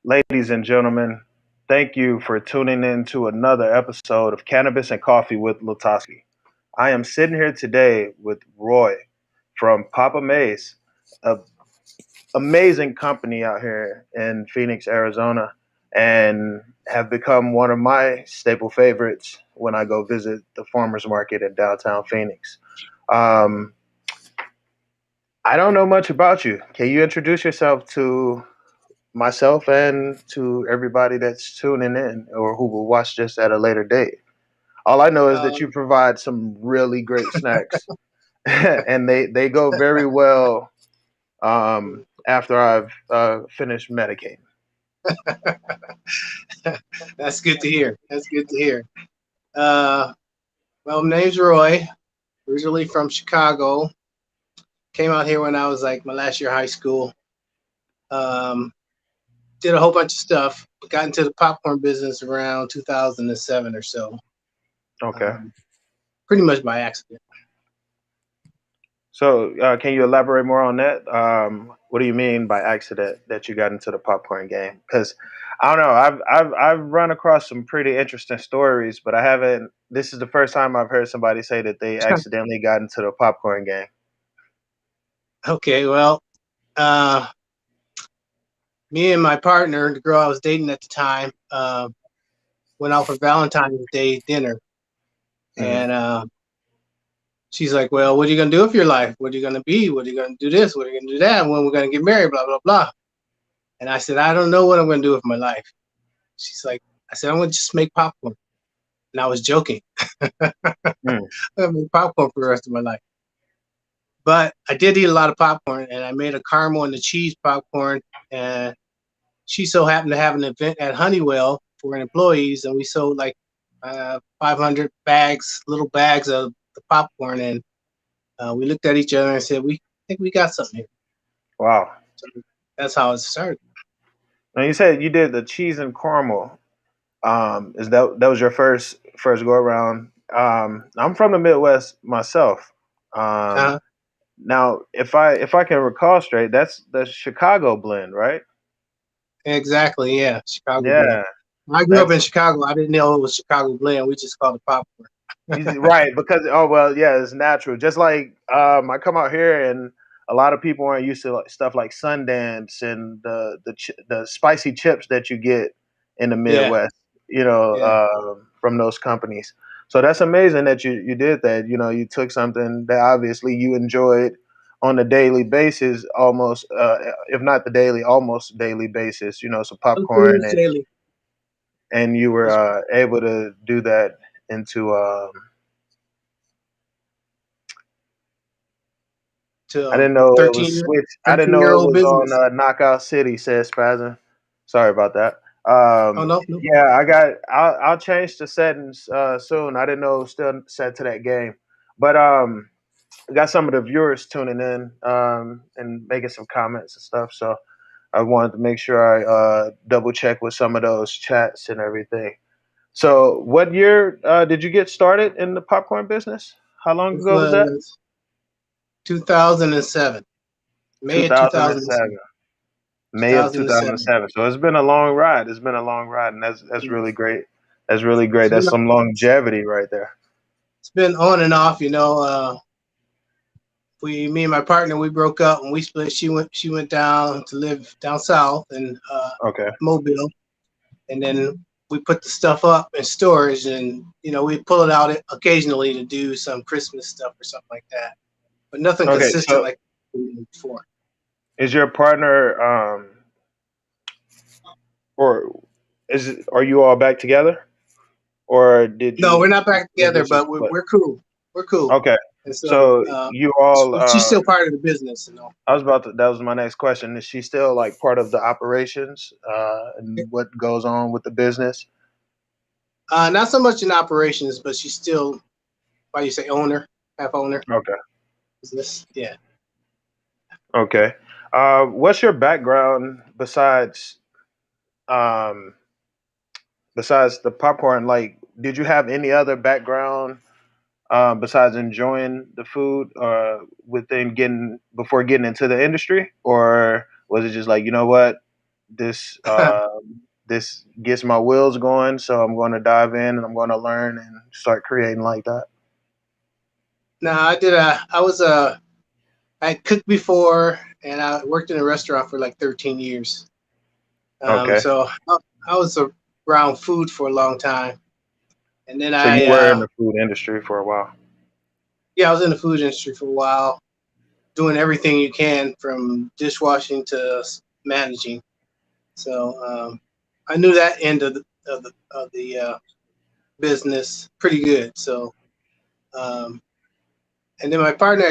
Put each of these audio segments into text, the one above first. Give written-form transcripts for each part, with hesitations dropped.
Ladies and gentlemen, thank you for tuning in to another episode of Cannabis and Coffee with LaTosque. I am sitting here today with Roy from Poppa Maize, an amazing company out here in Phoenix, Arizona, and have become one of my staple favorites when I go visit the farmers market in downtown Phoenix. Um, I don't know much about you. Can you introduce yourself to myself and to everybody that's tuning in or who will watch this at a later date? All I know is that you Um, provide some really great snacks, and they go very well after I've finished medicating. that's good to hear. That's good to hear. Uh, well, my name's Roy. Originally from Chicago. Came out here when I was like my last year of high school. Um, did a whole bunch of stuff. Got into the popcorn business around 2007 or so. Okay. Um, Pretty much by accident. So, can you elaborate more on that? What do you mean by accident that you got into the popcorn game? Because I don't know, I've run across some pretty interesting stories, but I haven't. This is the first time I've heard somebody say that they accidentally got into the popcorn game. Okay, well, uh, me and my partner, the girl I was dating at the time, went out for Valentine's Day dinner, Hmm. and she's like, "Well, what are you gonna do with your life? What are you gonna be? What are you gonna do this? What are you gonna do that? When we're gonna get married? Blah blah blah." And I said, "I don't know what I'm gonna do with my life." She's like, "I said I'm gonna just make popcorn," and I was joking. I'm Mm. gonna make popcorn for the rest of my life. But I did eat a lot of popcorn, and I made a caramel and the cheese popcorn. And she so happened to have an event at Honeywell for employees, and we sold like 500 bags, little bags of the popcorn, and we looked at each other and said, "We think we got something here." Wow. So that's how it started. Now you said you did the cheese and caramel. Is that was your first go around? I'm from the Midwest myself. Um, Uh, Now, if I can recall straight, that's the Chicago blend, right? exactly, yeah, Chicago blend. Yeah, When I grew up that's in Chicago. I didn't know it was Chicago blend. We just called it popcorn. right because oh well, yeah, it's natural. Just like I come out here and a lot of people aren't used to like, stuff like Sundance and the spicy chips that you get in the Yeah, Midwest, yeah. from those companies. So that's amazing that you did that. You took something that obviously you enjoyed on a daily basis, almost if not the daily, almost daily basis. Some popcorn Pretty daily. and you were It's able to do that into. I to didn't know it 13 was year Switch. I didn't 13 know year it old was on business. Knockout City. Says Spazin. Sorry about that. Oh no, no problem. Yeah, I'll change the settings soon. I didn't know it was still set to that game, but I got some of the viewers tuning in and making some comments and stuff. So I wanted to make sure I double check with some of those chats and everything. So, what year did you get started in the popcorn business? How long This ago was that? was 2007, May of 2007. 2007. May of 2007. 2007. So it's been a long ride. It's been a long ride, and that's Yeah. really great. That's really great. It's been That's some longevity right there. it's been on and off. Me and my partner, we broke up and we split. She went down to live down south in Okay. Mobile, and then we put the stuff up in storage, and we pull it out occasionally to do some Christmas stuff or something like that, but nothing Okay. consistent So like before. is your partner or are you all back together, or did No, we're you not back together, eventually but we're, split? we're cool. We're cool. Okay. And so So you all she's still part of the business. I was about to that was my next question. Is she still like part of the operations and what goes on with the business? Not so much in operations, but she's still, why you say owner, half owner Okay. business. Yeah. Okay. What's your background um, besides the popcorn? Like, did you have any other background besides enjoying the food within getting before getting into the industry, or was it just like, you know what? this gets my wheels going. So I'm going to dive in and I'm going to learn and start creating like that. No, I cooked before, and I worked in a restaurant for like 13 years. Okay. So I was around food for a long time, and then So you were in the food industry for a while. yeah, I was in the food industry for a while, doing everything you can from dishwashing to managing. So I knew that end of the business pretty good. So and then my partner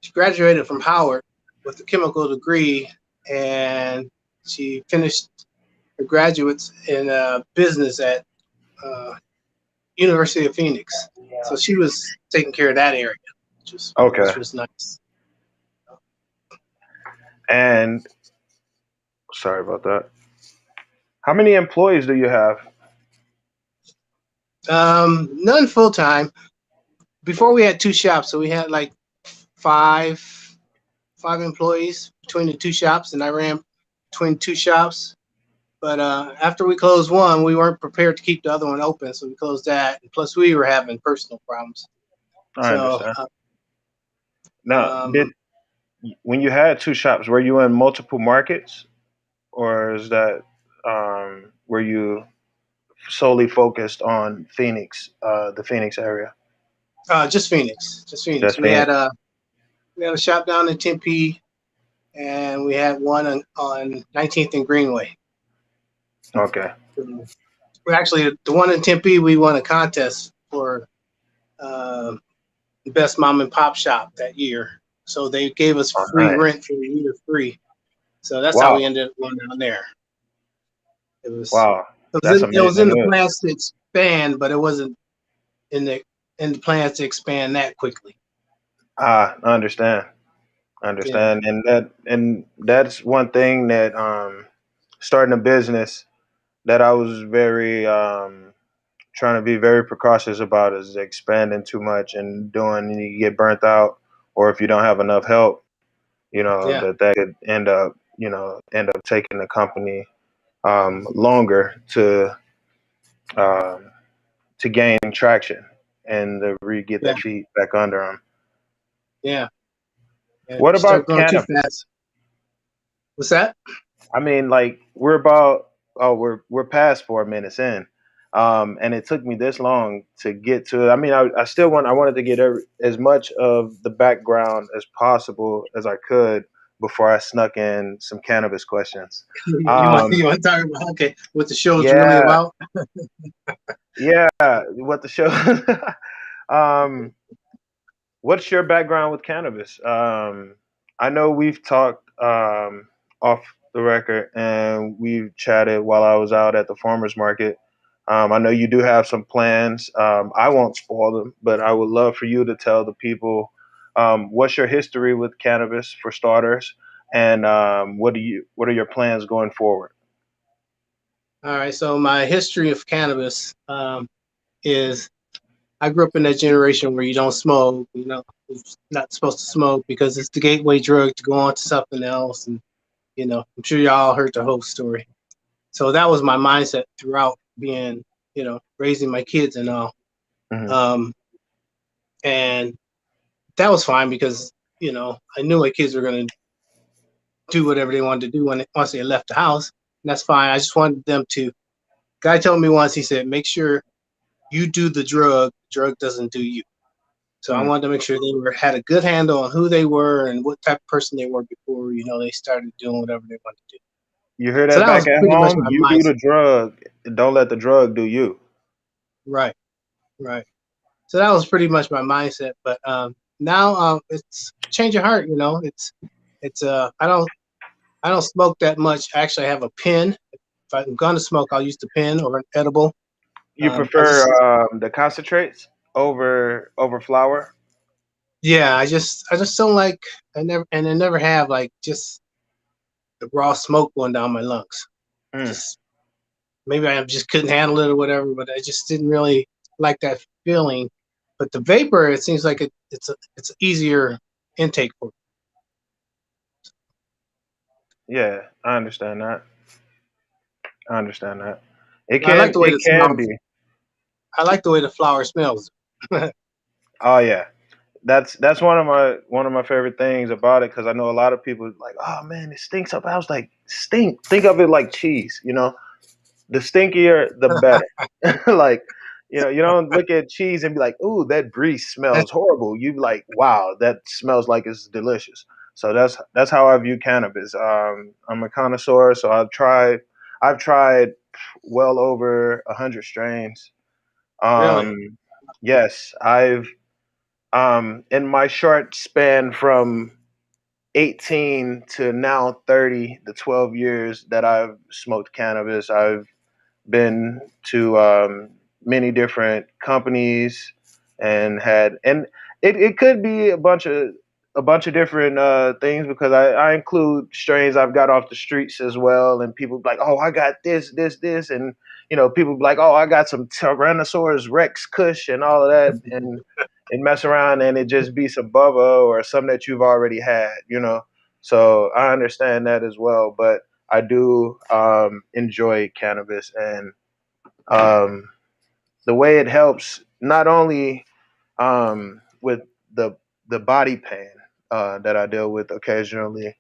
she graduated from Howard with a chemical degree, and she finished her graduates in business at University of Phoenix. So she was taking care of that area, Okay. which was nice. And sorry about that. How many employees do you have? None full time. Before we had two shops, so we had like five employees between the two shops, and I ran between two shops. But after we closed one, we weren't prepared to keep the other one open, so we closed that. And plus, we were having personal problems. I So understand. Now, um, when you had two shops, were you in multiple markets, or is that were you solely focused on Phoenix, the Phoenix area? just Phoenix, Just We had Phoenix. a shop down in Tempe, and we had one on 19th and Greenway. Okay. We actually, the one in Tempe, we won a contest for the best mom and pop shop that year. So they gave us Oh, free nice. rent for a year free. So that's how we Wow. ended up going down there. It was Wow. it was That's in, it was in amazing the news. plans to expand, but it wasn't in the plans to expand that quickly. I understand. I Yeah, understand. And that's one thing that starting a business that I was very trying to be very precautious about is expanding too much and doing you get burnt out, or if you don't have enough help, yeah, that could end up taking the company longer um, to gain traction and to get yeah, their feet back under them. yeah. Yeah, if What you start about growing too cannabis? fast. What's that? I mean, like we're past 4 minutes in, and it took me this long to get to it. I mean, I wanted to get as much of the background as possible as I could before I snuck in some cannabis questions. You want Um, to talk about what the show is really yeah, about? yeah, what the show? um, what's your background with cannabis? I know we've talked off the record and we've chatted while I was out at the farmers market. I know you do have some plans. I won't spoil them, but I would love for you to tell the people what's your history with cannabis for starters, and what are your plans going forward? All right. So my history of cannabis is I grew up in that generation where you don't smoke. You're not supposed to smoke because it's the gateway drug to go on to something else. And I'm sure y'all heard the whole story. So that was my mindset throughout being, raising my kids and all. Hmm. Um, and that was fine because, I knew my kids were going to do whatever they wanted to do once they left the house. And that's fine. I just wanted them to. Guy told me once, he said, make sure you do the drug doesn't do you. So I Mm. wanted to make sure they had a good handle on who they were and what type of person they were before, they started doing whatever they wanted to do. You hear So that that was back at pretty much home? my You do mindset. the drug. Don't let the drug do you. Right, right. So that was pretty much my mindset. But now it's change of heart. It's I don't smoke that much. Actually, I have a pen. If I'm gonna smoke, I'll use the pen or an edible. You I prefer just the concentrates over flour? yeah, I just don't like. I never have like just the raw smoke going down my lungs. Mm. Just maybe I just couldn't handle it or whatever, but I just didn't really like that feeling. But the vapor, it seems like it's an easier intake for me. Yeah, I understand that. I understand that. It I like can the way it the can smell. be. I like the way the flower smells. Oh yeah. That's one of my favorite things about it because I know a lot of people like, oh man, it stinks up. I was like, stink. Think of it like cheese, you know. The stinkier, the better. Like, you don't look at cheese and be like, ooh, that brie smells horrible. You be like, wow, that smells like it's delicious. So that's how I view cannabis. I'm a connoisseur, so I've tried well over 100 strains. Really? Yes, I've in my short span from 18 to now 30, the 12 years that I've smoked cannabis, I've been to many different companies and it could be a bunch of different things because I include strains I've got off the streets as well, and people be like, oh, I got this, and people be like, oh, I got some Tyrannosaurus Rex Kush and all of that, and mess around and it just be some Bubba or something that you've already had. So I understand that as well, but I do enjoy cannabis and um, the way it helps not only with the the body pain that I deal with occasionally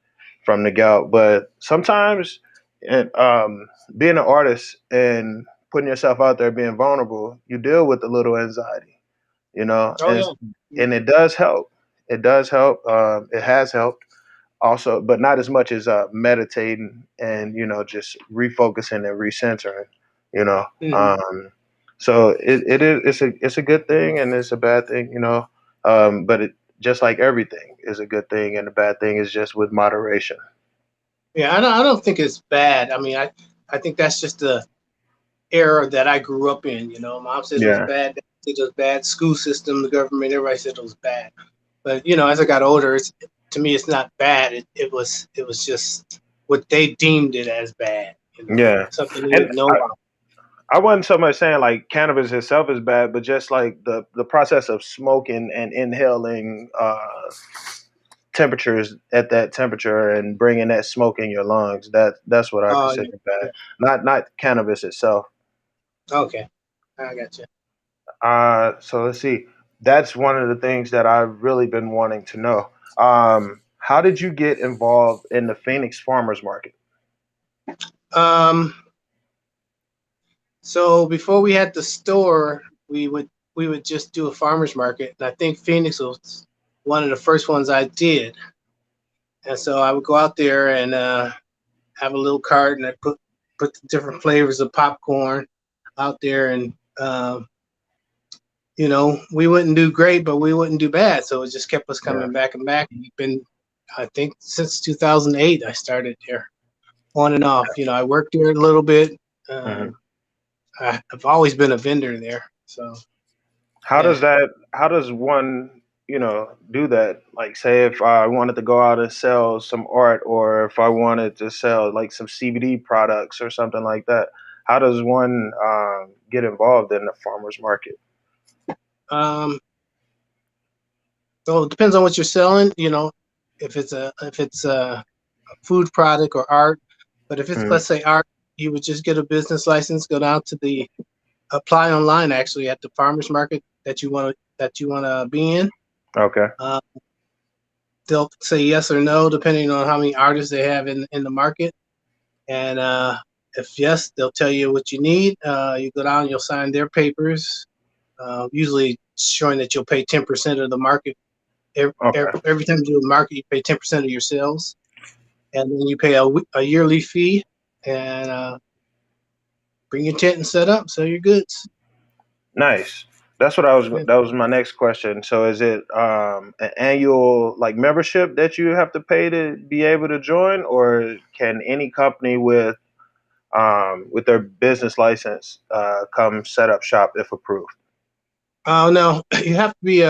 from the gout, but sometimes being an artist and putting yourself out there, being vulnerable, you deal with a little anxiety, Oh and yeah. and it does help. It does help. It has helped also, but not as much as meditating and just refocusing and recentering. You know, Mhm. um, so it is it's a good thing and it's a bad thing. But it just like everything is a good thing and a bad thing is just with moderation. Yeah, I don't think it's bad. I mean, I think that's just the era that I grew up in. Mom said it was Yeah, bad. Dad said it was bad. School system, the government, everybody said it was bad. But as I got older, to me, it's not bad. It was just what they deemed it as bad. yeah, Something they and didn't know about. I wasn't so much saying like cannabis itself is bad, but just like the process of smoking and inhaling temperatures at that temperature and bringing that smoke in your lungs. That's what I Oh, consider yeah. bad. Not cannabis itself. Okay, I got you. So let's see. That's one of the things that I've really been wanting to know. How did you get involved in the Phoenix Farmers Market? Um, so before we had the store, we would just do a farmers market, and I think Phoenix was one of the first ones I did. And so I would go out there and have a little cart, and I put the different flavors of popcorn out there, and we wouldn't do great, but we wouldn't do bad. So it just kept us Yeah. coming back and back. And we've been, I think, since 2008, I started there on and off. I worked there a little bit. hmm Um, I've always been a vendor there. So yeah. How does one, do that? Like, say if I wanted to go out and sell some art, or if I wanted to sell like some CBD products or something like that. How does one get involved in the farmers market? Um, so it depends on what you're selling. If it's a food product or art, but if it's, Mhm. let's say, art, you would just get a business license, go down to the apply online actually at the farmers market that you want to be in. Okay, Uh, they'll say yes or no depending on how many artists they have in the market. And if yes, they'll tell you what you need. You go down, you'll sign their papers, usually showing that you'll pay 10% of the market. Every, okay, every time you do a market, you pay 10% of your sales, and then you pay a yearly fee, and bring your tent and set up, sell your goods. nice. That's what I was. Yeah. That was my next question. So, is it an annual like membership that you have to pay to be able to join, or can any company with their business license come set up shop if approved? Oh no, you have to be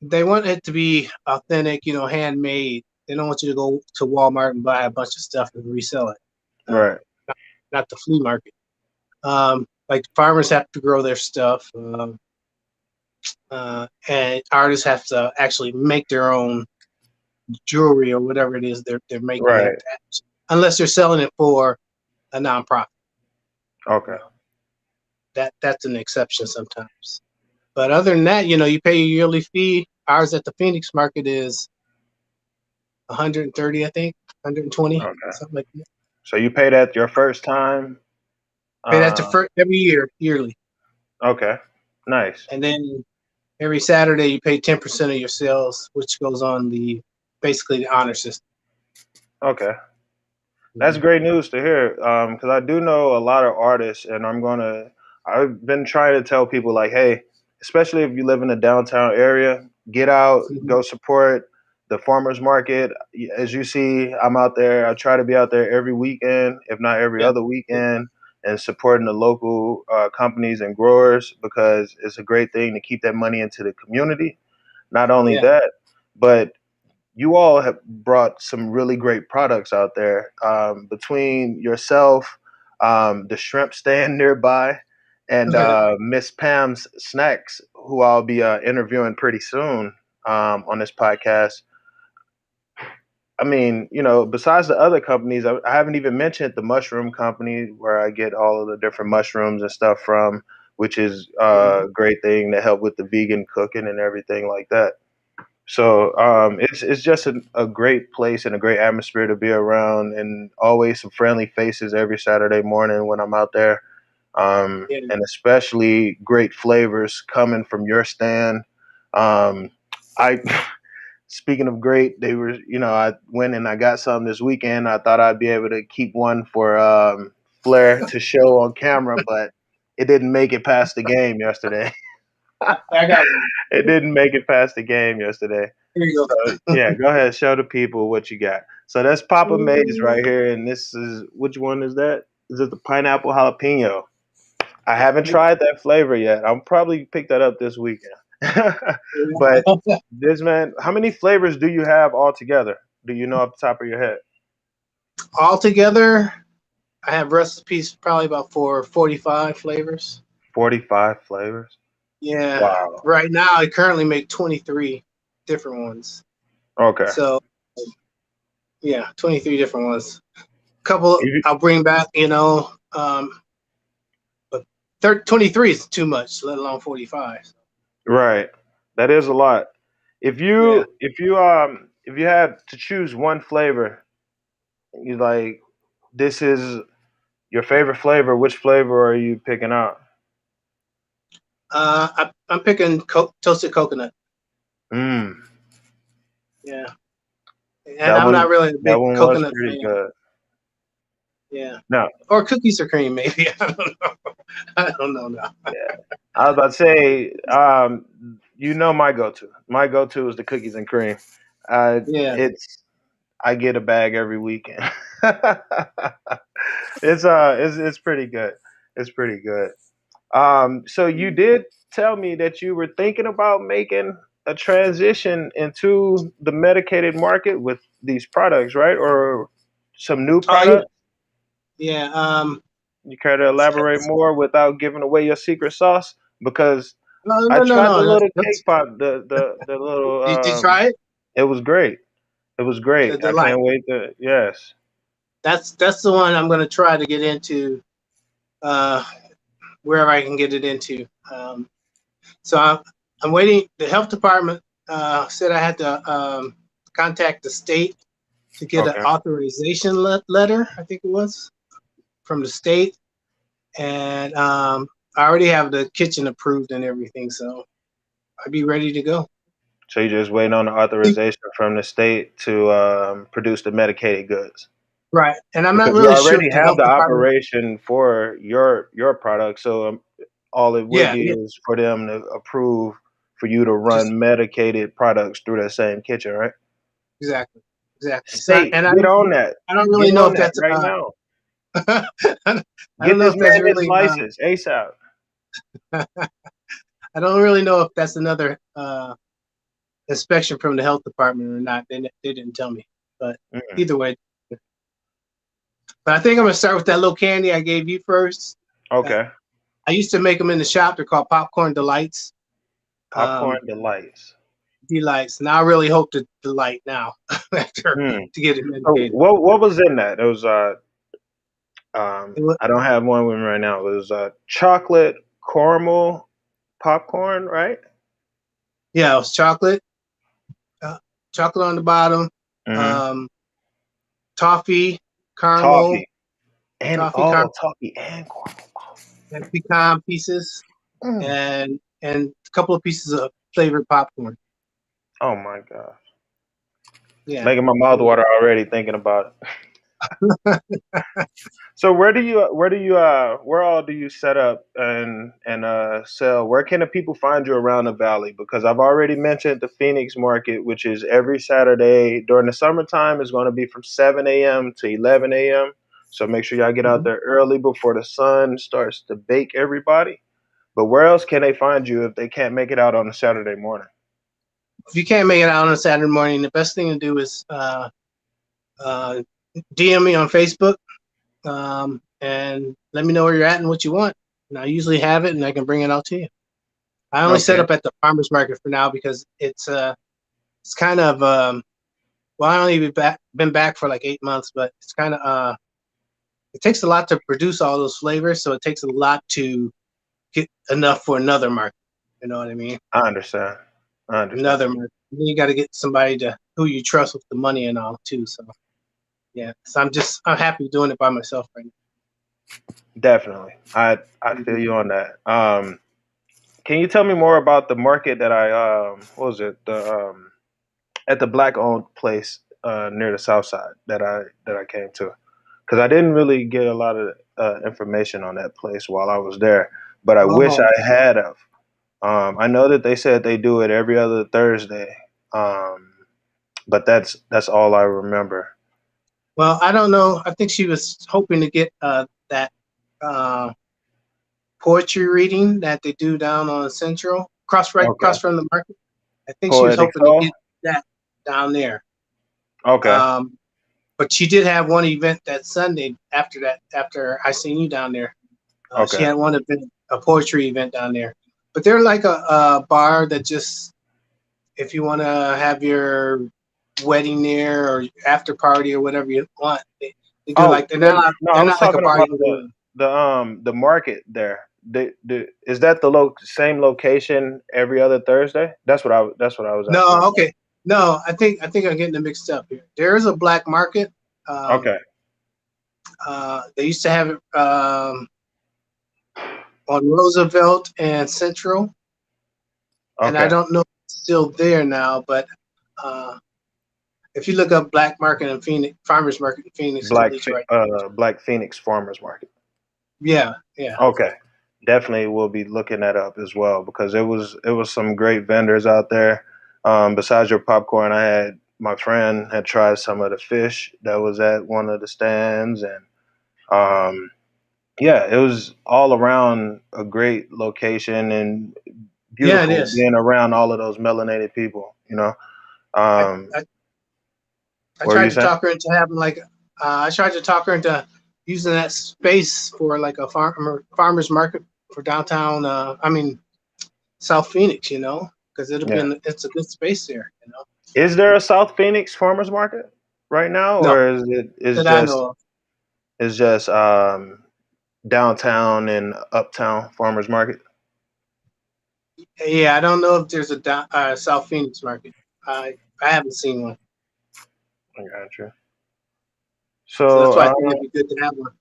they want it to be authentic, handmade. They don't want you to go to Walmart and buy a bunch of stuff and resell it. Uh, Right. not the flea market. Like farmers have to grow their stuff, and artists have to actually make their own jewelry or whatever it is they're making Right. that, unless they're selling it for a nonprofit. Okay. That's an exception sometimes. But other than that, you pay your yearly fee. Ours at the Phoenix market is 130, I think, 120, Okay. something like that. So you pay that your first time? Pay that to first every year, yearly. Okay. Nice. And then every Saturday you pay 10% of your sales, which goes on basically the honor system. Okay. That's great news to hear. Because I do know a lot of artists, and I've been trying to tell people like, hey, especially if you live in the downtown area, get out, Mhm. go support the farmers market. As you see, I'm out there. I try to be out there every weekend, if not every Yeah. other weekend, and supporting the local companies and growers because it's a great thing to keep that money into the community. Not only Yeah. that, but you all have brought some really great products out there between yourself, the shrimp stand nearby, and Miss Pam's Snacks, who I'll be interviewing pretty soon on this podcast. I mean, besides the other companies, I haven't even mentioned the mushroom company where I get all of the different mushrooms and stuff from, which is a great thing to help with the vegan cooking and everything like that. So it's just a great place and a great atmosphere to be around, and always some friendly faces every Saturday morning when I'm out there, Yeah. and especially great flavors coming from your stand. I Speaking of great, they were I went and I got some this weekend. I thought I'd be able to keep one for Flair to show on camera, but it didn't make it past the game yesterday. I got one. It didn't make it past the game yesterday. Here you So yeah, go ahead, show the people what you got. So that's Poppa Maize go. right here, and this is which one is that? Is it the pineapple jalapeno? I haven't tried that flavor yet. I'll probably pick that up this weekend. But this man, how many flavors do you have altogether? Do you know off the top of your head? Altogether, I have recipes probably about for 45 flavors. 45 flavors. Yeah. Wow. Right now, I currently make 23 different ones. Okay. So, yeah, 23 different ones. Couple You- I'll bring back, but 23 is too much, let alone 45. Right. That is a lot. If Yeah. you had to choose one flavor, you like this is your favorite flavor, which flavor are you picking out? I'm picking toasted coconut. Mm, Yeah. And that I'm not one really a that big one was coconut pretty fan. good. Yeah. No, Or cookies or cream, maybe. I don't know. I don't know now. yeah. I was about to say, my go-to. My go-to is the cookies and cream. Yeah. It's I get a bag every weekend. It's pretty good. It's pretty good. So you did tell me that you were thinking about making a transition into the medicated market with these products, right? Or some new Oh, yeah. products? Yeah. You care to elaborate more without giving away your secret sauce? Because No, I no, no, tried the no. little That's cake pop, the little. did you try it? It was great. It was The great. I delight. can't wait to. Yes. That's the one I'm going to try to get into uh, wherever I can get it into. So I'm waiting. The health department said I had to contact the state to get an Okay. authorization letter. I think it was from the state, and I already have the kitchen approved and everything, so I'd be ready to go. So you're just waiting on the authorization from the state to produce the medicated goods. Right, and I'm not Because you really sure already if the have health the department. operation for your product, so all it would Yeah, be yeah, is for them to approve for you to just run medicated products through that same kitchen, right? exactly, exactly. So State, and get on that. I don't Get really know on if that that's right now. I Get don't know this if that's man his really license ASAP. I don't really know if that's another inspection from the health department or not. They didn't tell me, but Mm, either way. But I think I'm gonna start with that little candy I gave you first. Uh, okay. I used to make them in the shop. They're called popcorn delights. Um, Popcorn delights. he likes. And I really hope to light now after Hmm. to get it So medicated. what was in that? It was It was, I don't have one with me right now. It was chocolate caramel popcorn, right? yeah, it was chocolate, uh, chocolate on the bottom, Mm-hmm. um, toffee, caramel, Toffee and toffee, caramel, toffee and caramel. and pecan pieces, Mm. and a couple of pieces of flavored popcorn. Oh my god, Yeah. making my mouth water already thinking about it. So where all do you set up and sell? Where can the people find you around the valley? Because I've already mentioned the Phoenix market, which is every Saturday during the summertime. Is going to be from 7 a.m. to 11 a.m. So make sure y'all get out Mhm. there early before the sun starts to bake everybody. But where else can they find you if they can't make it out on a Saturday morning? If you can't make it out on a Saturday morning, the best thing to do is uh, DM me on Facebook, and let me know where you're at and what you want. And I usually have it, and I can bring it out to you. I only set Okay, up at the farmers market for now because it's kind of well, I only been back for like 8 months, but it's kind of it takes a lot to produce all those flavors, so it takes a lot to get enough for another market. You know what I mean? I understand. I understand. Another market. Then you got to get somebody to who you trust with the money and all too. So yeah, so I'm happy doing it by myself right Definitely. I now. feel you on that. Can you tell me more about the market that I what was it? The at the black owned place near the south side that I came to. Cuz I didn't really get a lot of information on that place while I was there, but I wish Oh, I had of. I know that they said they do it every other Thursday. Um, but that's all I remember. well, I don't know. I think she was hoping to get that uh, poetry reading that they do down on Central, right Okay. across from the market. I think she was Poetic hoping to soul. get that down there. Okay. Um, but she did have one event that Sunday after that. After I seen you down there, she Okay. had one event, a poetry event down there. But they're like a bar that just if you want to have your wedding there or after party or whatever you want, they do Oh, like no, I they're was not like a talking bar about you go in. the market there. Is that the same location every other Thursday? That's what I was asking No, about. okay. No, I think I'm getting it mixed up here. There is a black market. Okay. They used to have it on Roosevelt and Central, and I Okay. don't know if it's still there now. But uh, if you look up black market in Phoenix, farmers market in Phoenix, it'll lead you right. Black Phoenix Farmers Market. Yeah, yeah, Okay. Definitely will be looking that up as well because it was some great vendors out there. Besides your popcorn, I had my friend had tried some of the fish that was at one of the stands and um yeah, it was all around a great location and yeah. It beautiful is. being around all of those melanated people, you know. I, Um, I I what were you tried to saying? talk her into having like I tried to talk her into using that space for like a farmers market for downtown. I mean South Phoenix, because Yeah. it's a good space there. Is there a South Phoenix farmers market right now, No, or is it that I know of. is just downtown and uptown farmers market? Yeah, I don't know if there's a South Phoenix market. I haven't seen one, I got you. so that's So why I think it'd be good to have one.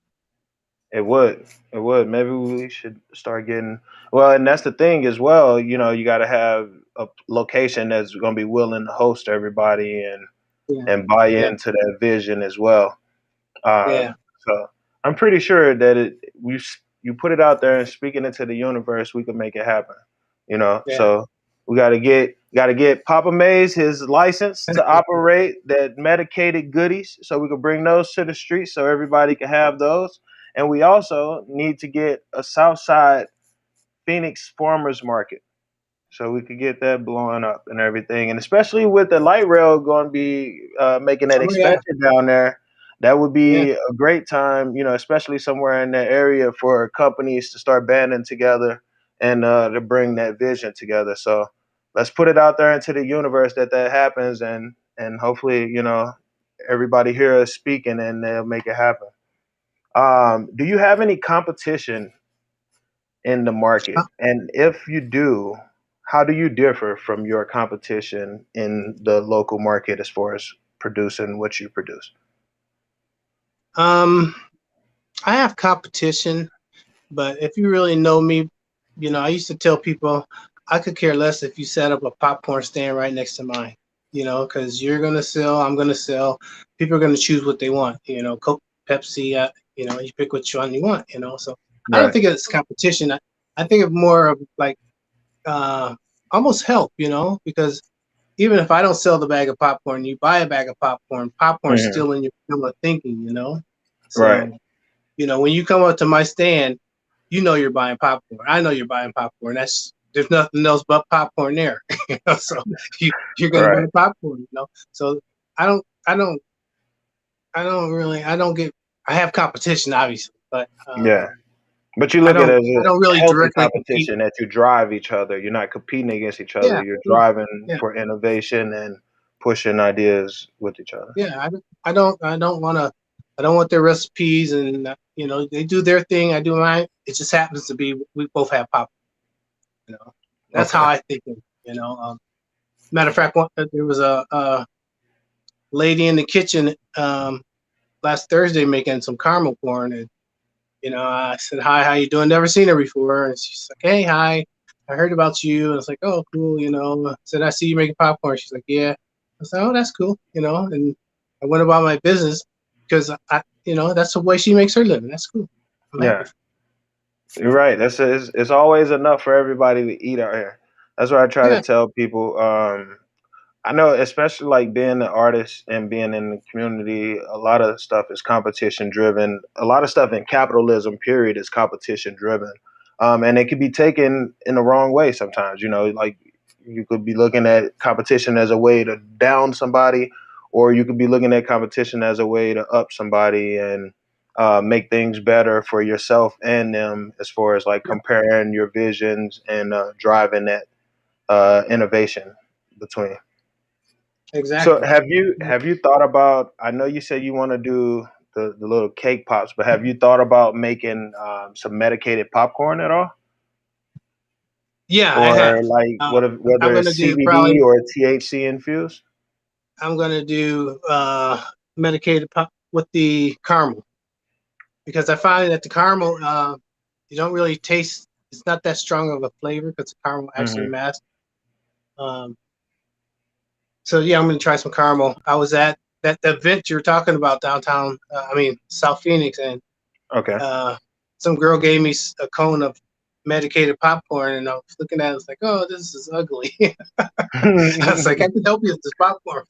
it would. It would. Maybe we should start getting well, and that's the thing as well. You know, you got to have a location that's going to be willing to host everybody Yeah, and buy yeah, into that vision as well. yeah, So I'm pretty sure that you put it out there and speak it into the universe, we can make it happen. You know, yeah, so we got to get Poppa Maize his license to operate that medicated goodies, so we can bring those to the streets so everybody can have those. And we also need to get a Southside Phoenix farmers market so we could get that blowing up and everything. And especially with the light rail going to be making that oh yeah, expansion down there, that would yeah, be a great time, you know, especially somewhere in that area for companies to start banding together and to bring that vision together. So let's put it out there into the universe that happens, and hopefully, everybody hear us speaking and they'll make it happen. Do you have any competition in the market? And if you do, how do you differ from your competition in the local market as far as producing what you produce? Um, I have competition, but if you really know me, I used to tell people I could care less if you set up a popcorn stand right next to mine, because you're going to sell, I'm going to sell. People are going to choose what they want, Coke, Pepsi, you pick which one you want, So I don't Right. think it's competition. I think of more of like almost help, because even if I don't sell the bag of popcorn, you buy a bag of popcorn, popcorn's Hmm. still in your film of thinking, Right. So, when you come up to my stand, you're buying popcorn. I know you're buying popcorn. There's nothing else but popcorn there. So you're gonna buy Right. popcorn, So I don't I don't I don't get I have competition obviously, but Yeah. But you I look at don't it as I don't a really healthy directly compete. competition that you drive each other. You're not competing against each other. Yeah, You're yeah, driving yeah, for innovation and pushing ideas with each other. yeah. I don't want their recipes and they do their thing, I do mine. It just happens to be we both have popcorn, you know. That's how Okay. I think of. Matter of fact, there was a lady in the kitchen last Thursday making some caramel corn, and I said, "Hi, how you doing? Never seen her before." And she's like, "Hey, hi, I heard about you." And I was like, "Oh, cool." I said, "I see you making popcorn." She's like, "Yeah." I said, "Oh, that's cool." And I went about my business because that's the way she makes her living. That's cool. I'm happy. Yeah. You're right. It's always enough for everybody to eat out here. That's what I try to Yeah, tell people. I know, especially like being an artist and being in the community, a lot of stuff is competition driven. A lot of stuff in capitalism, period, is competition driven. And it can be taken in the wrong way sometimes. Like you could be looking at competition as a way to down somebody, or you could be looking at competition as a way to up somebody and make things better for yourself and them, as far as like yeah, comparing your visions and driving that innovation between. So exactly. have you thought about? I know you said you want to do the little cake pops, but have you thought about making some medicated popcorn at all, Yeah, I or have. like Uh, I'm whether gonna it's do CBD probably. or THC infused? I'm gonna do medicated pop with the caramel because I find that the caramel you don't really taste. It's not that strong of a flavor because the caramel actually Hmm. masks. Um, so yeah, I'm gonna try some caramel. I was at that event you were talking about downtown. South Phoenix, and Okay. uh, some girl gave me a cone of medicated popcorn, and I was looking at it, I was like, oh, this is ugly. I was like, I can help you with this popcorn.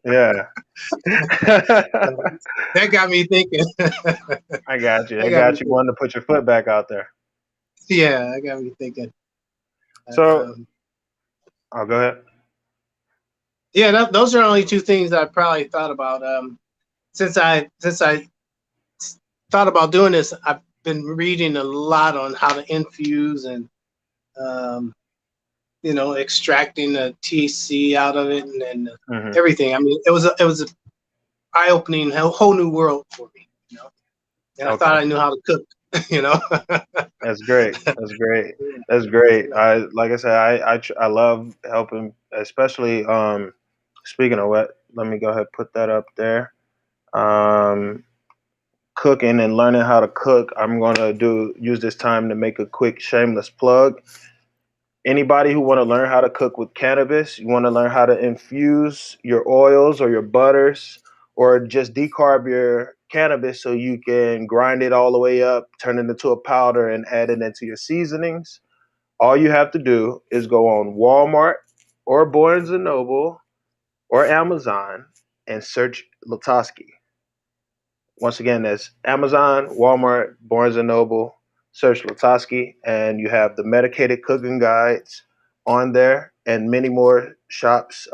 Yeah. So that got me thinking. I got you. That I got me got you thinking. wanting to put your foot back out there. Yeah, that got me thinking. So, Um, I'll go ahead. yeah, those are only two things I probably thought about. Since I thought about doing this, I've been reading a lot on how to infuse and um, extracting the THC out of it and Hmm. everything. I mean, it was a eye opening, whole new world for me. And I thought Okay. I knew how to cook. You know. That's great. That's great. Yeah, That's great. yeah. I like I said, I love helping, especially speaking of what, let me go ahead and put that up there. Um Cooking and learning how to cook. I'm gonna do use this time to make a quick shameless plug. Anybody who want to learn how to cook with cannabis, you want to learn how to infuse your oils or your butters, or just decarb your cannabis so you can grind it all the way up, turn it into a powder, and add it into your seasonings. All you have to do is go on Walmart or Barnes and Noble or Amazon and search LaTosque. Once again, that's Amazon, Walmart, Barnes and Noble. Search LaTosque, and you have the medicated cooking guides on there, and many more shops.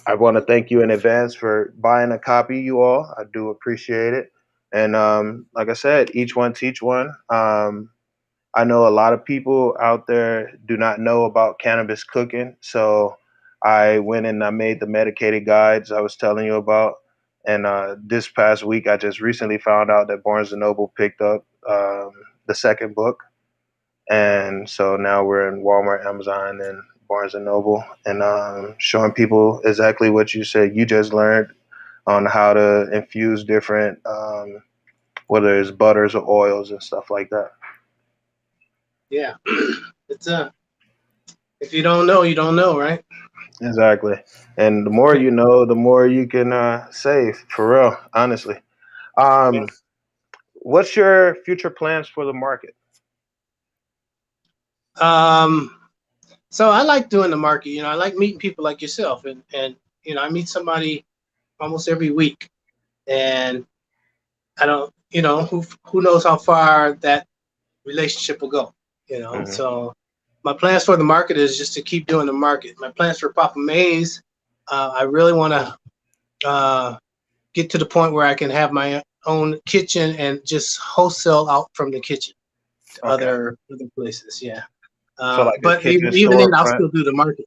I want to thank you in advance for buying a copy, you all. I do appreciate it. And like I said, each one teach one. I know a lot of people out there do not know about cannabis cooking, so I went and I made the medicated guides I was telling you about. And this past week, I just recently found out that Barnes and Noble picked up the second book, and so now we're in Walmart, Amazon, and Barnes and Noble, and showing people exactly what you said. You just learned on how to infuse different, whether it's butters or oils and stuff like that. Yeah, it's if you don't know, you don't know, right? Exactly. And the more you know, the more you can save, for real, honestly. Yeah. Um, what's your future plans for the market? Um, so I like doing the market. I like meeting people like yourself, and I meet somebody almost every week, and I don't, who knows how far that relationship will go. Hmm. So my plans for the market is just to keep doing the market. My plans for Poppa Maize, I really want to get to the point where I can have my own kitchen and just wholesale out from the kitchen to Okay. other places. Yeah. So like a But kitchen even then, I'll storefront. still do the market.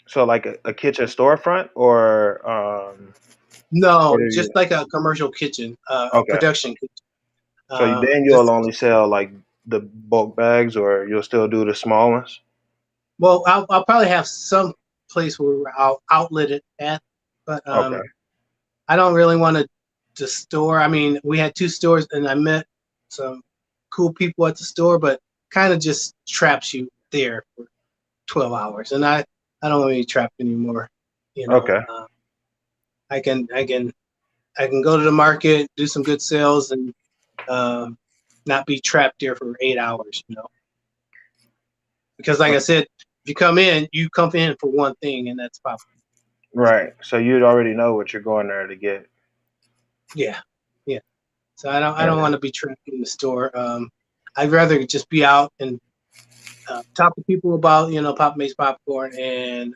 So like a kitchen storefront, or No, do you? just like a commercial kitchen, a Okay. production kitchen. So then you'll Just only sell like the bulk bags, or you'll still do the small ones. well, I'll probably have some place where I'll outlet it at, but Okay. I don't really want to store. I mean, we had two stores, and I met some cool people at the store, but kind of just traps you there for 12 hours, and I don't want to be trapped anymore. You know, Okay. uh, I can go to the market, do some good sales, and um, not be trapped there for 8 hours. Because like I said, if you come in for one thing, and that's pop. Right. So you'd already know what you're going there to get. Yeah, yeah. So I don't And want to be trapped in the store. I'd rather just be out and talk to people about Poppa Maize Popcorn and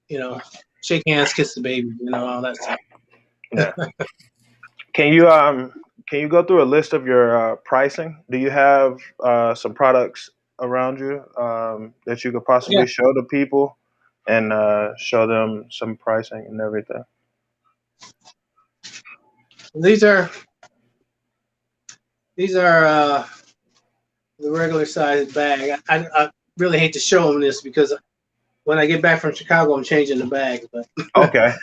you know shake hands, kiss the baby, all that stuff. yeah. Can you go through a list of your pricing? Do you have some products around you that you could Yeah, possibly show to people and show them some pricing and everything? these are these are the regular size bag. I really hate to show them this because when I get back from Chicago, I'm changing the bags, but Okay.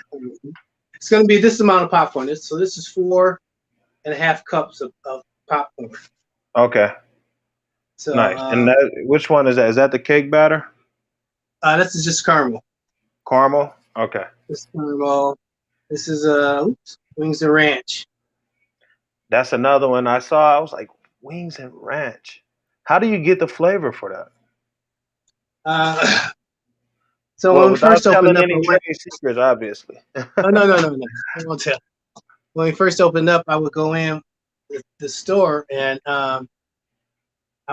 it's going to be this amount of popcorn. So this is 4.5 cups of popcorn. Okay. So Nice. And which one is that? Is that the cake batter? this is just caramel. Caramel? Okay. This is caramel. This is wings and ranch. That's another one I saw. I was like, wings and ranch. How do you get the flavor for that? Uh, so Well, when we without first opened telling up, I any went. trade secrets, obviously. Oh no! I won't tell. When we first opened up, I would go in the store and I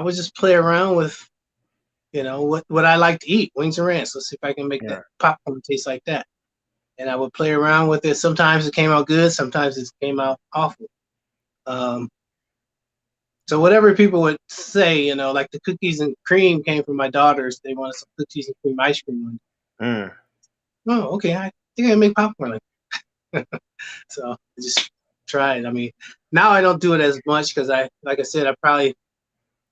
would just play around with what I like to eat, wings and ranch. Let's see if I can make that Yeah. popcorn taste like that. And I would play around with it. Sometimes it came out good, sometimes it came out awful. Um, so whatever people would say, like the cookies and cream came from my daughters. They wanted some cookies and cream ice cream. Mm. Oh, okay. I think I can make popcorn like that. So I just tried. I mean, now I don't do it as much because like I said, I probably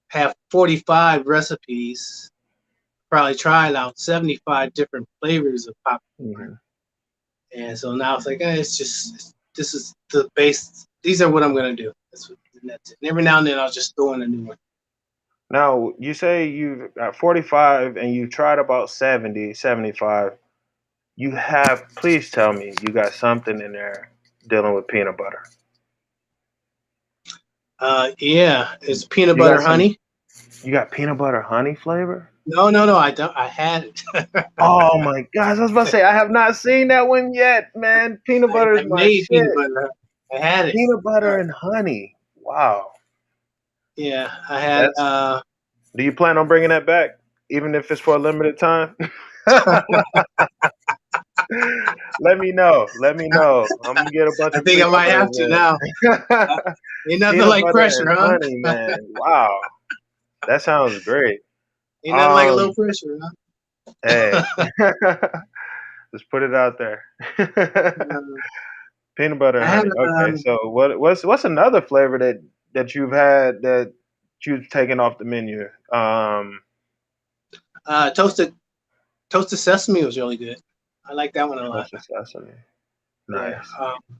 have 45 recipes. Probably tried out 75 different flavors of popcorn. Mhm. And so now it's like, this is the base. These are what I'm going to do. That's it. And every now and then I'll just throw in a new one. Now, you say you've got 45 and you've tried about 70, 75. You have, please tell me you got something in there dealing with peanut butter. Yeah, it's peanut You got butter some, honey. you got peanut butter honey flavor? No, I don't. I had it. Oh my gosh, I was about to say, I have not seen that one yet, man. Peanut butter I is my made shit. peanut butter. I had it. Peanut butter Uh, and honey. Wow. yeah, I had. That's, do you plan on bringing that back, even if it's for a limited time? Let me know. Let me know. I'm gonna get a bunch I of think I peanut might butters have to now. in. Ain't nothing Peanut like butter pressure, and huh? honey, man. Wow, that sounds great. Ain't nothing like a little Um, pressure, huh? hey, just put it out there. Uh, Peanut butter I and had honey. Okay, so what's another flavor that you've had that you've taken off the menu? toasted sesame was really good. I like that one a lot. Toasted sesame. Yeah. Nice.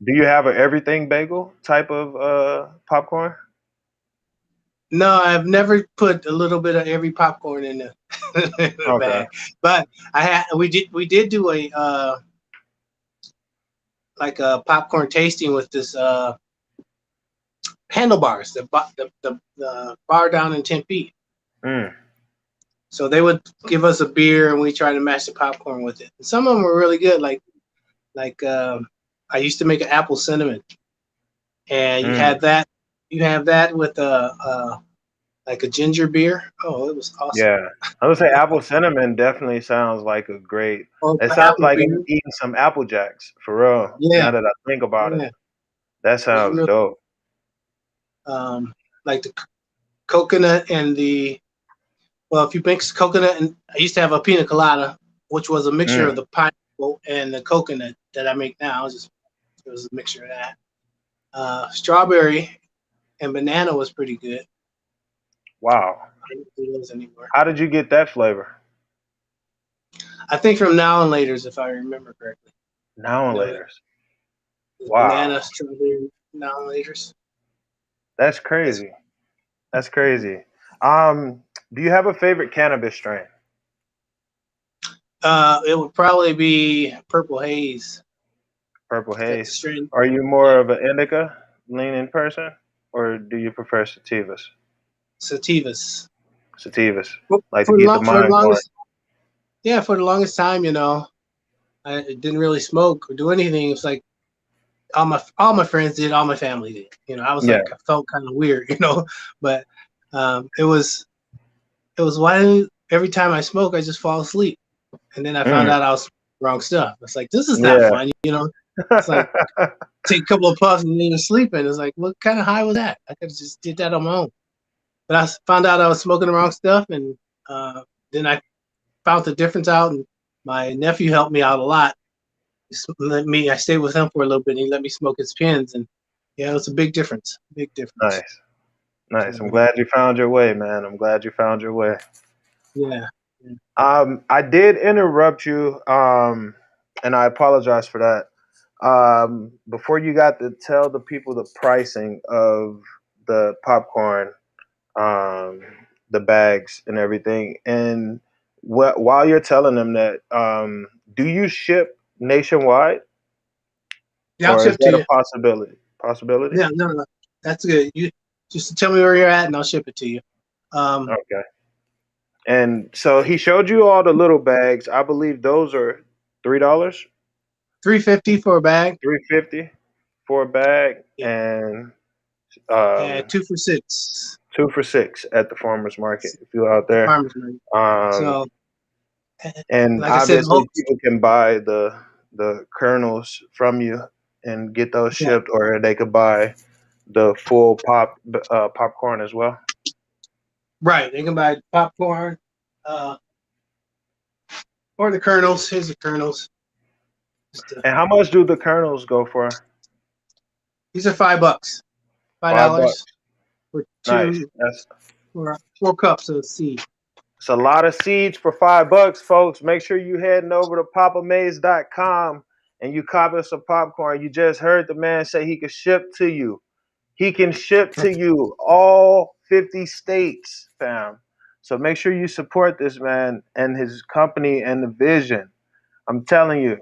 Do you have a everything bagel type of popcorn? No, I've never put a little bit of every popcorn in the Okay. bag, but we did do a like a popcorn tasting with this handlebars, the bar down in Tempe. Mm. So they would give us a beer and we try to match the popcorn with it. And some of them were really good. Like I used to make an apple cinnamon, and you Mm. had that. You have that with a like a ginger beer. Oh, it was awesome. Yeah. I would say apple cinnamon definitely sounds like a great. Oh, It sounds apple like beer. I'm eating some Apple Jacks for real. Yeah, Now that I think about it, yeah. that It was sounds real. dope. Like the coconut and the well, if you mix coconut and I used to have a pina colada, which was a mixture of Mm. the pineapple and the coconut that I make now. It was a mixture of that. Strawberry and banana was pretty good. Wow. I don't do those anymore. How did you get that flavor? I think from now and later's, if I remember correctly. Now and You know, later. banana, Wow. strawberry, now and later's. That's That's crazy. That's crazy. Um, do you have a favorite cannabis strain? it would probably be purple haze. Purple That haze. strain. Are you more Yeah, of an indica leaning person, or do you prefer sativas? sativas. Sativas, For like to for the get the for the mind going. longest, yeah, for the longest time, I didn't really smoke or do anything. It's like all my friends did, all my family did. I was Yeah. like, I felt kind of weird, but it was why every time I smoke, I just fall asleep, and then I found Mm. out I was wrong stuff. It's like this is not Yeah. fun. It's like take a couple of puffs and then you're sleeping. It's like what kind of high was that? I could have just did that on my own. But I found out I was smoking the wrong stuff, and then I found the difference out, and my nephew helped me out a lot. I stayed with him for a little bit, and he let me smoke his pins, and yeah, it was a big difference. Big difference. Nice. Nice. I'm So glad you found your way, man. I'm glad you found your way. yeah, yeah. I did interrupt you, and I apologize for that. Before you got to tell the people the pricing of the popcorn, um, the bags, and everything, and while you're telling them that, do you ship nationwide, Yeah, I'll or is ship to that a you. possibility? Possibility? Yeah, no, no, that's good. You just tell me where you're at, and I'll ship it to you. Um, Okay. And so he showed you all the little bags. I believe those are $3, $3.50 for a bag, 350 for a bag, yeah, and and um, 2 for $6. 2 for $6 at the farmers market if you're out The there. farmers market. Um, So, and like I said, obviously, people can buy the kernels from you and get those yeah, shipped, or they could buy the full popcorn as well. right. They can buy popcorn, uh, or the kernels. Here's the kernels. Just, And how much do the kernels go for? these are $5. Five $5. dollars for Nice. two That's for 4 cups of seed. It's a lot of seeds for $5, folks. Make sure you heading over to poppamaize.com and you copy some popcorn. You just heard the man say he can ship to you. He can ship to you all 50 states, fam. So make sure you support this man and his company and the vision. I'm telling you,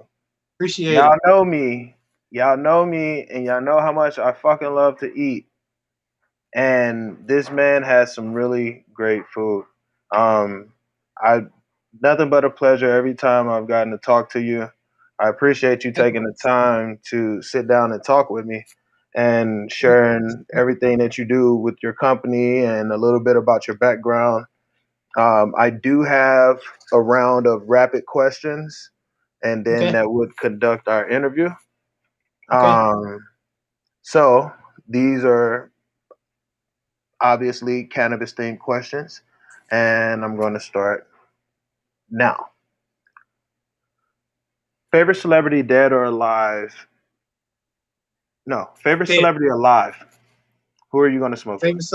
Appreciate it. y'all know me. Y'all know me and y'all know how much I fucking love to eat. And this man has some really great food. Um, I nothing but a pleasure every time I've gotten to talk to you. I appreciate you taking the Likewise. time to sit down and talk with me and sharing everything that you do with your company and a little bit about your background. I do have a round of rapid questions, and then Okay. that would conduct our interview. Okay. Um, so these are obviously cannabis themed questions, and I'm going to start now. Favorite celebrity, dead or alive? No, favorite Dead. celebrity alive. Who are you going to smoke with? Famous,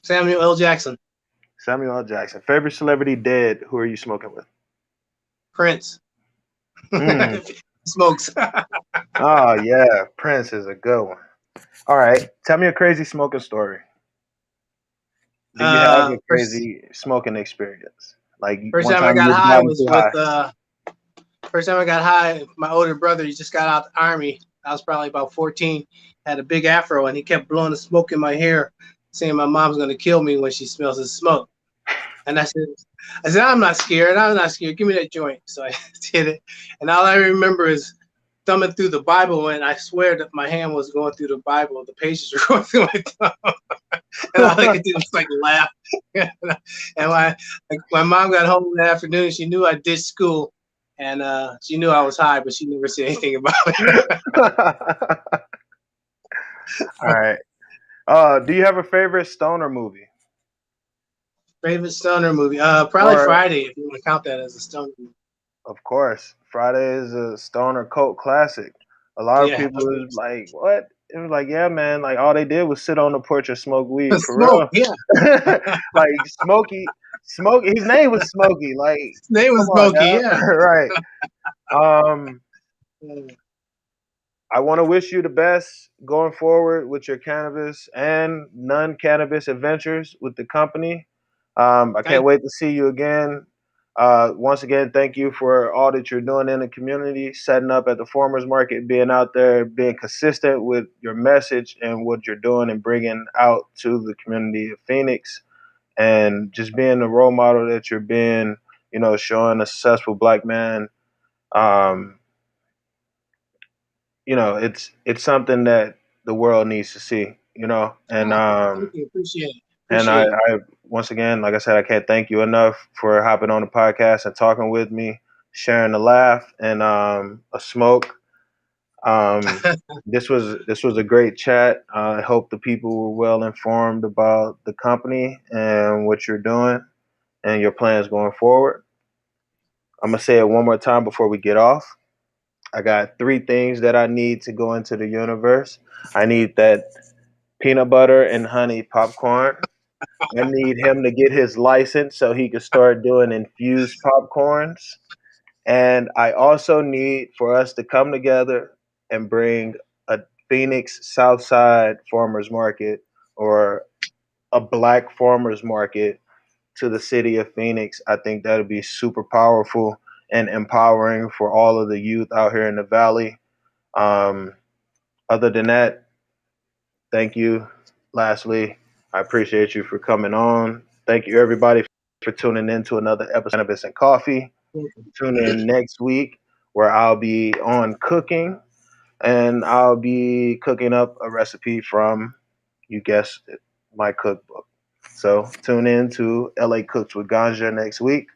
Samuel L. Jackson. Samuel L. Jackson. Favorite celebrity, dead. Who are you smoking with? Prince. Mm. Smokes. Oh yeah, Prince is a good one. All right, tell me a crazy smoking story. Do you have a First, crazy smoking experience? Like first one time I time got you've high gotten was too with high. first time I got high. My older brother, he just got out the army. I was probably about 14. Had a big afro, and he kept blowing the smoke in my hair, saying my mom's gonna kill me when she smells the smoke. And I said, I'm not scared. I'm not scared. Give me that joint. So I did it. And all I remember is thumbing through the Bible, and I swear that my hand was going through the Bible. The pages were going through my thumb. And all I could do was like laugh. And my mom got home in the afternoon, she knew I ditched school. And she knew I was high, but she never said anything about it. All right. Do you have a favorite stoner movie? Favorite stoner movie? Probably Or Friday, if you want to count that as a stoner movie. of course, Friday is a stoner cult classic. A lot of Yeah. people is like, "What?" It was like, "Yeah, man. Like all they did was sit on the porch and smoke weed for Smoke, real." yeah. Like Smokey. His name was Smokey. Like, His name come was on, Smokey, now. yeah. Right. Um, I want to wish you the best going forward with your cannabis and non-cannabis adventures with the company. I can't Thank wait to see you again. Once again, thank you for all that you're doing in the community, setting up at the farmers market, being out there, being consistent with your message and what you're doing and bringing out to the community of Phoenix, and just being the role model that you're being. Showing a successful black man. Um, it's something that the world needs to see. And Thank you. Appreciate it. and Appreciate it. I once again, like I said, I can't thank you enough for hopping on the podcast and talking with me, sharing a laugh and a smoke. Um, this was a great chat. I hope the people were well informed about the company and what you're doing and your plans going forward. I'm gonna say it one more time before we get off. I got three things that I need to go into the universe. I need that peanut butter and honey popcorn. I need him to get his license so he can start doing infused popcorns. And I also need for us to come together and bring a Phoenix Southside farmers market or a black farmers market to the city of Phoenix. I think that would be super powerful and empowering for all of the youth out here in the valley. Um, Other than that, thank you. Lastly, I appreciate you for coming on. Thank you, everybody, for tuning in to another episode of Cannabis and Coffee. Tune in next week where I'll be on cooking and I'll be cooking up a recipe from, you guessed it, my cookbook. So tune in to LA Cooks with Ganja next week.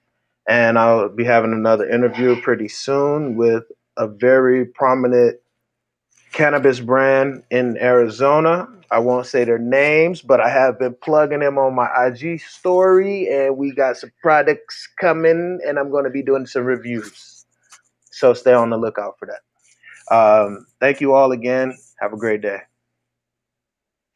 And I'll be having another interview pretty soon with a very prominent cannabis brand in Arizona. I won't say their names, but I have been plugging them on my IG story, and we got some products coming, and I'm going to be doing some reviews. So stay on the lookout for that. Thank you all again. Have a great day.